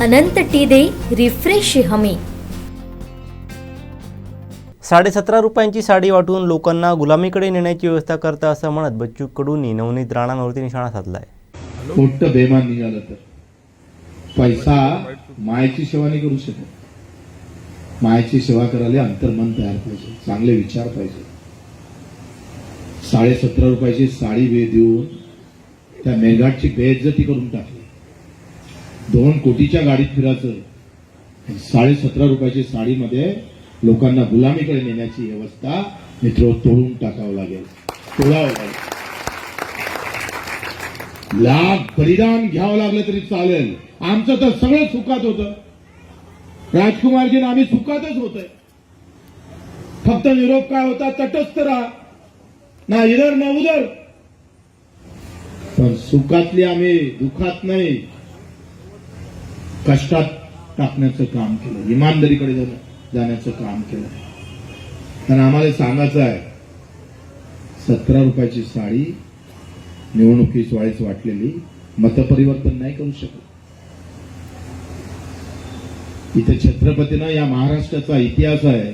अनंत T refresh हमी। 17.5 रुपयांची साडी वाटून लोकांना गुलामीकडे नेण्याची व्यवस्था करता असं म्हणत बच्चू कडूंनी नवनीत राणांवरती निशाणा साधलाय। मोठं बेमान निघालं तर पैसा मायेची सेवा नाही करू शकत। मायेची सेवा करायला अंतर्मन तयार पाहिजे, चांगले विचार पाहिजे। 17.5 रुपयाची साडी देऊन त्या मेळघाटची बेइज्जती करून टाकली। 2 कोटीच्या गाडीत फिरायचं, 17.5 रुपयाची साडीमध्ये लोकांना गुलामीकडे नेण्याची व्यवस्था मित्र तोडून टाकावं लागेल, तोडावं लागेल। लाख बलिदान घ्यावं लागलं तरी चालेल। आमचं तर सगळं सुखात होतं, राजकुमारजी आम्ही सुखातच होतोय। फक्त निरोप काय होता, तटस्थ राहा, ना इधर ना उधर। पण सुखातली आम्ही दुखात नाही, कष्टात टाकण्याचं काम केलं, इमानदारीकडे जाण्याचं काम केलं। आणि आम्हाला सांगायचं आहे, 17 रुपयाची साडी निवडणुकीच वेळेस वाटलेली मतपरिवर्तन नाही करू शकत। इथे छत्रपतीनं या महाराष्ट्राचा इतिहास आहे,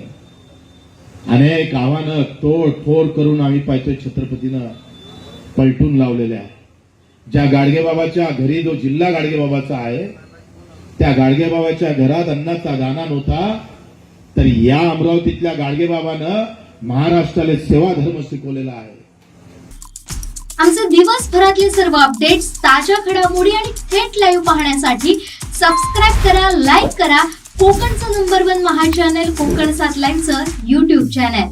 अनेक आव्हानं तोडफोड करून आम्ही पाहतोय छत्रपतीनं पलटून लावलेल्या आहे। ज्या गाडगेबाबाच्या घरी जो जिल्हा गाडगेबाबाचा आहे, त्या गाडगेबाबाच्या घरात अन्नाचा दाना नव्हता, तर या अमरावतीतल्या गाडगेबाबानं महाराष्ट्राला सेवा धर्म शिकवलेला आहे। आमचे दिवसभरातले सर्व अपडेट्स, ताज्या घडामोडी आणि थेट लाईव्ह पाहण्यासाठी सबस्क्राईब करा, लाईक करा कोकणचं नंबर 1 महा चॅनल कोकण 7 लाईनचं YouTube चॅनल।